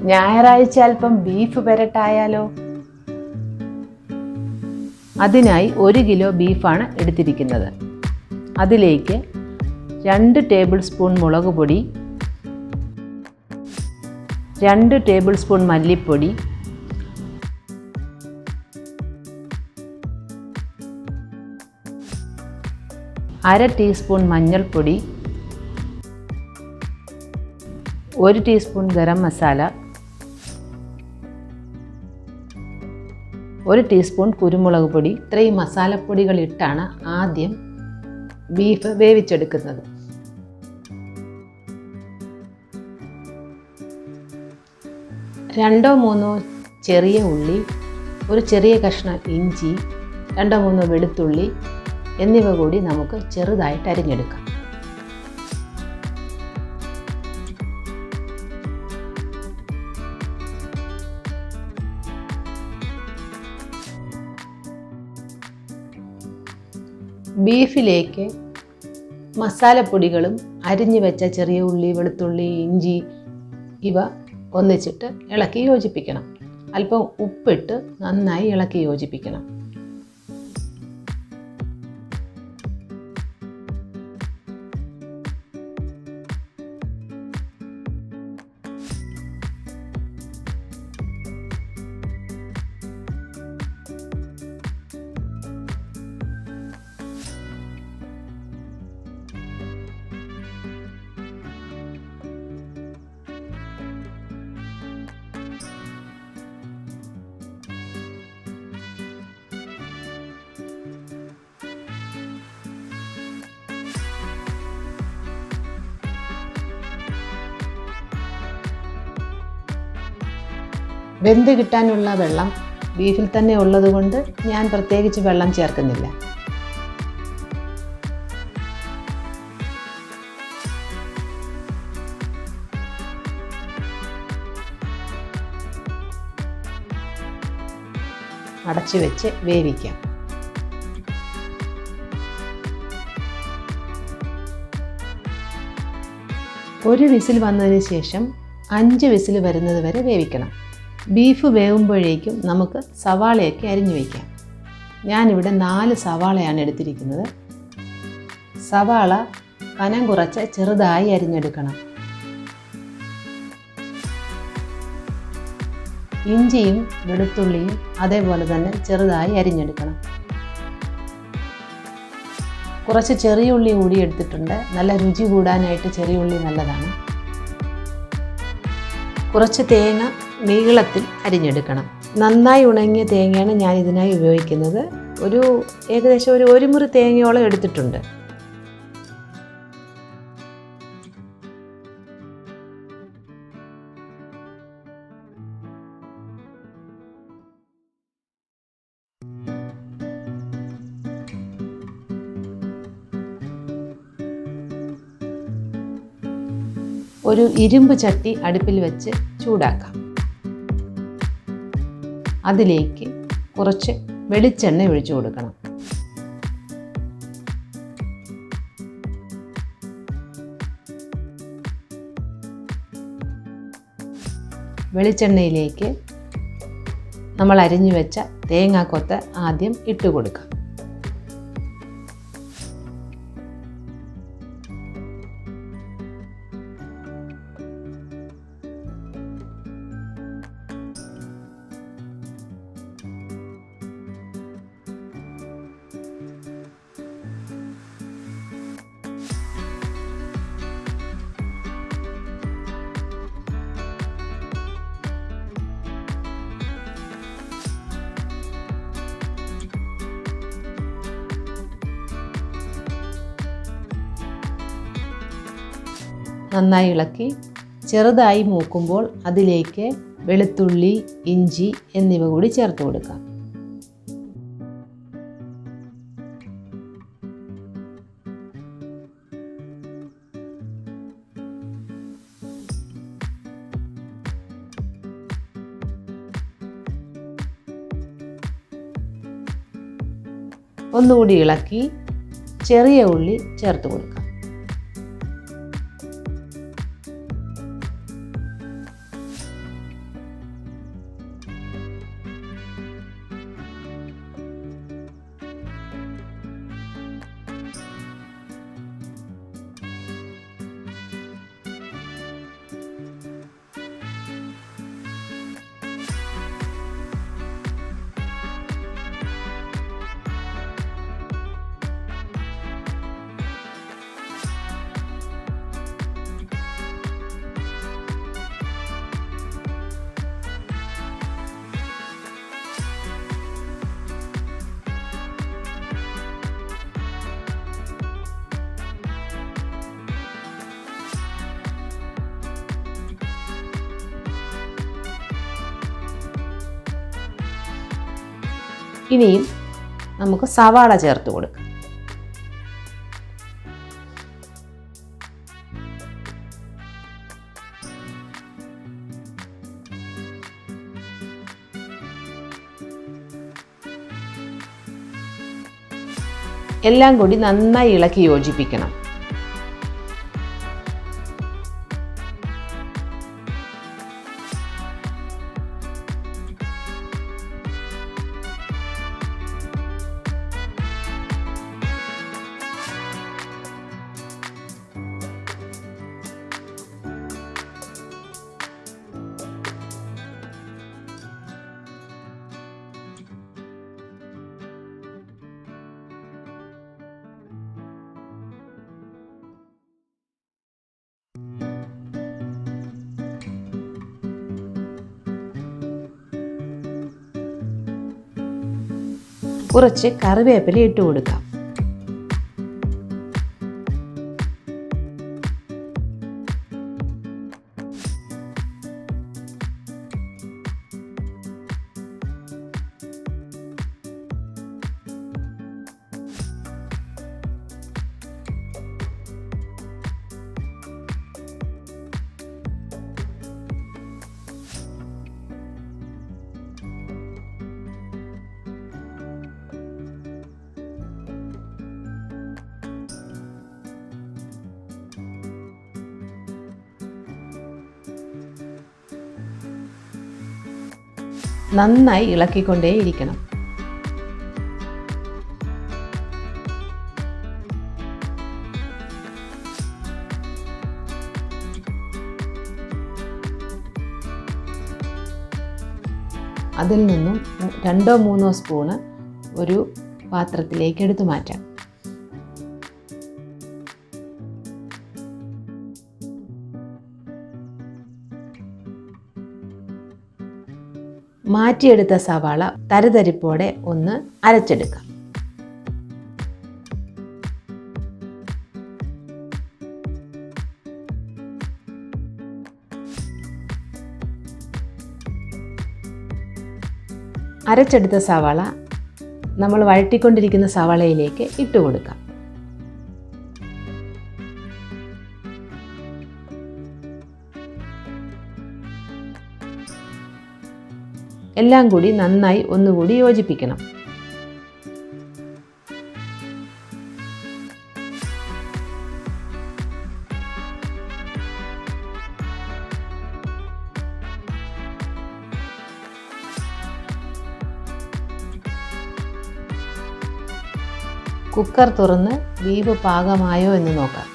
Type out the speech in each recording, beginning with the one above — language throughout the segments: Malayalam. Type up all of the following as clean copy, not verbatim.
ഞായറാഴ്ച അല്പം ബീഫ് പെരട്ടായാലോ? അതിനായി 1 കിലോ ബീഫാണ് എടുത്തിരിക്കുന്നത്. അതിലേക്ക് 2 ടേബിൾ സ്പൂൺ മുളക് പൊടി, 2 ടേബിൾ സ്പൂൺ മല്ലിപ്പൊടി, 1/2 ടീസ്പൂൺ മഞ്ഞൾപ്പൊടി, 1 ടീസ്പൂൺ ഗരം മസാല, 1 ടീസ്പൂൺ കുരുമുളക് പൊടി. ഇത്രയും മസാലപ്പൊടികൾ ഇട്ടാണ് ആദ്യം ബീഫ് വേവിച്ചെടുക്കുന്നത്. രണ്ടോ മൂന്നോ ചെറിയ ഉള്ളി, ഒരു ചെറിയ കഷ്ണം ഇഞ്ചി, 2-3 വെളുത്തുള്ളി എന്നിവ കൂടി നമുക്ക് ചെറുതായിട്ട് അരിഞ്ഞെടുക്കാം. ബീഫിലേക്ക് മസാലപ്പൊടികളും അരിഞ്ഞു വെച്ച ചെറിയ ഉള്ളി, വെളുത്തുള്ളി, ഇഞ്ചി ഇവ ഒന്നിച്ചിട്ട് ഇളക്കി യോജിപ്പിക്കണം. അല്പം ഉപ്പിട്ട് നന്നായി ഇളക്കി യോജിപ്പിക്കണം. വെന്ത് കിട്ടാനുള്ള വെള്ളം ബീഫിൽ തന്നെ ഉള്ളതുകൊണ്ട് ഞാൻ പ്രത്യേകിച്ച് വെള്ളം ചേർക്കുന്നില്ല. അടച്ചു വെച്ച് വേവിക്കാം. ഒരു വിസിൽ വന്നതിന് ശേഷം 5 വിസിൽ വരുന്നത് വരെ വേവിക്കണം. ബീഫ് വേവുമ്പോഴേക്കും നമുക്ക് സവാളയൊക്കെ അരിഞ്ഞു വയ്ക്കാം. ഞാനിവിടെ 4 സവാളയാണ് എടുത്തിരിക്കുന്നത്. സവാള കനം കുറച്ച് ചെറുതായി അരിഞ്ഞെടുക്കണം. ഇഞ്ചിയും വെളുത്തുള്ളിയും അതേപോലെ തന്നെ ചെറുതായി അരിഞ്ഞെടുക്കണം. കുറച്ച് ചെറിയ ഉള്ളി കൂടി എടുത്തിട്ടുണ്ട്. നല്ല രുചി കൂടാനായിട്ട് ചെറിയ ഉള്ളി നല്ലതാണ്. കുറച്ച് തേങ്ങ നീളത്തിൽ അരിഞ്ഞെടുക്കണം. നന്നായി ഉണങ്ങിയ തേങ്ങയാണ് ഞാൻ ഇതിനായി ഉപയോഗിക്കുന്നത്. ഏകദേശം ഒരു മുറി തേങ്ങയോളം എടുത്തിട്ടുണ്ട്. ഒരു ഇരുമ്പ് ചട്ടി അടുപ്പിൽ വെച്ച് ചൂടാക്കാം. അതിലേക്ക് കുറച്ച് വെളിച്ചെണ്ണ ഒഴിച്ചു കൊടുക്കണം. വെളിച്ചെണ്ണയിലേക്ക് നമ്മൾ അരിഞ്ഞു വെച്ച തേങ്ങാക്കൊത്ത് ആദ്യം ഇട്ട് കൊടുക്കാം. നന്നായി ഇളക്കി ചെറുതായി മൂക്കുമ്പോൾ അതിലേക്ക് വെളുത്തുള്ളി, ഇഞ്ചി എന്നിവ കൂടി ചേർത്ത് കൊടുക്കാം. ഒന്നുകൂടി ഇളക്കി ചെറിയ ഉള്ളി ചേർത്ത് കൊടുക്കാം. ഇനിയും നമുക്ക് സവാള ചേർത്ത് കൊടുക്കാം. എല്ലാം കൂടി നന്നായി ഇളക്കി യോജിപ്പിക്കണം. കുറച്ച് കറിവേപ്പില ഇട്ട് കൊടുക്കാം. നന്നായി ഇളക്കിക്കൊണ്ടേയിരിക്കണം. അതിൽ നിന്നും 2-3 സ്പൂണ് ഒരു പാത്രത്തിലേക്ക് എടുത്തു മാറ്റാം. മാറ്റിയെടുത്ത സവാള തരിതരിപ്പോടെ ഒന്ന് അരച്ചെടുക്കാം. അരച്ചെടുത്ത സവാള നമ്മൾ വഴറ്റിക്കൊണ്ടിരിക്കുന്ന സവാളയിലേക്ക് ഇട്ട് കൊടുക്കാം. എല്ലാം കൂടി നന്നായി ഒന്നുകൂടി യോജിപ്പിക്കണം. കുക്കർ തുറന്ന് ബീഫ് പാകമായോ എന്ന് നോക്കാം.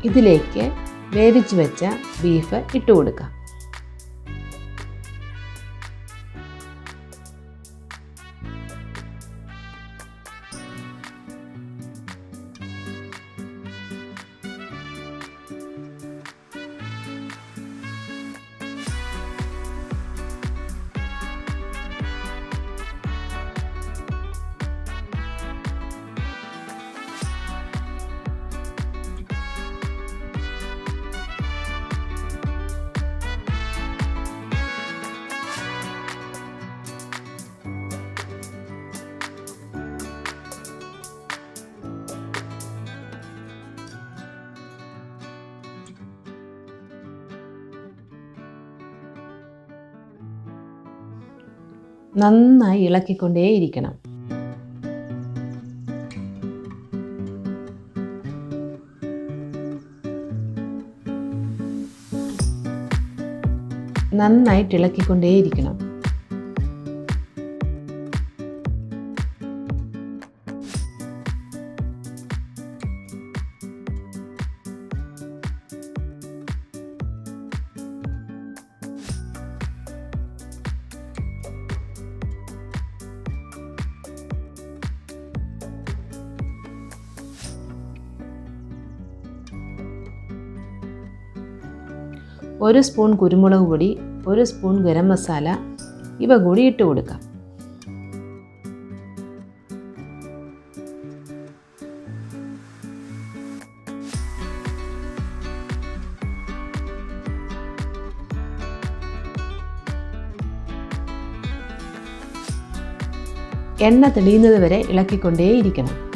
ഇതിലേക്ക് വേവിച്ച് വെച്ച ബീഫ് ഇട്ട് കൊടുക്കാം. നന്നായി ഇളക്കിക്കൊണ്ടേയിരിക്കണം. നന്നായിട്ട് ഇളക്കിക്കൊണ്ടേയിരിക്കണം. ഒരു സ്പൂൺ കുരുമുളക് പൊടി, 1 സ്പൂൺ ഗരം മസാല ഇവ കൂടി ഇട്ട് കൊടുക്കാം. എണ്ണ തെളിയുന്നത് വരെ ഇളക്കിക്കൊണ്ടേയിരിക്കണം.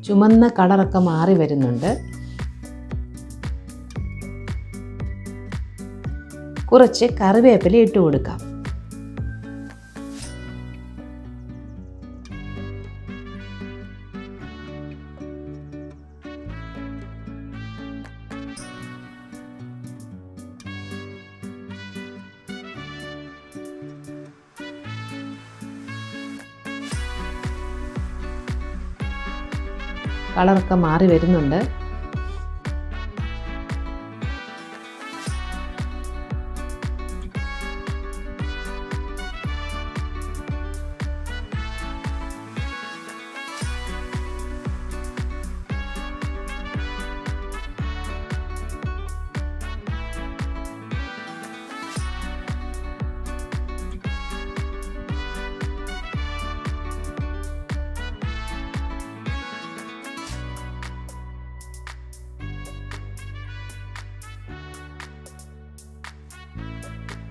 ചുമന്ന കളറൊക്കെ മാറി വരുന്നുണ്ട്. കുറച്ച് കറിവേപ്പില ഇട്ട് കൊടുക്കാം. കളറൊക്കെ മാറി വരുന്നുണ്ട്.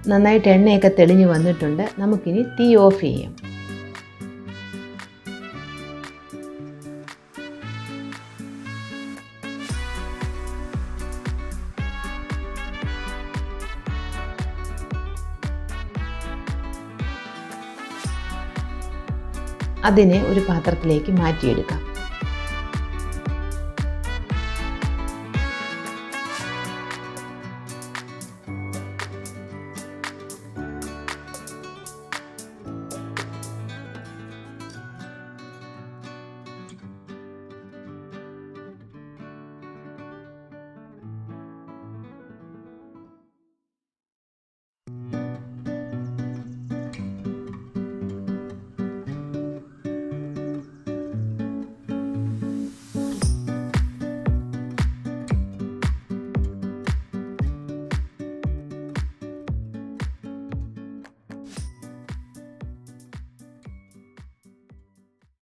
നന്നായിട്ട് എണ്ണയൊക്കെ തെളിഞ്ഞ് വന്നിട്ടുണ്ട്. നമുക്കിനി തീ ഓഫ് ചെയ്യാം. അതിനെ ഒരു പാത്രത്തിലേക്ക് മാറ്റിയെടുക്കാം.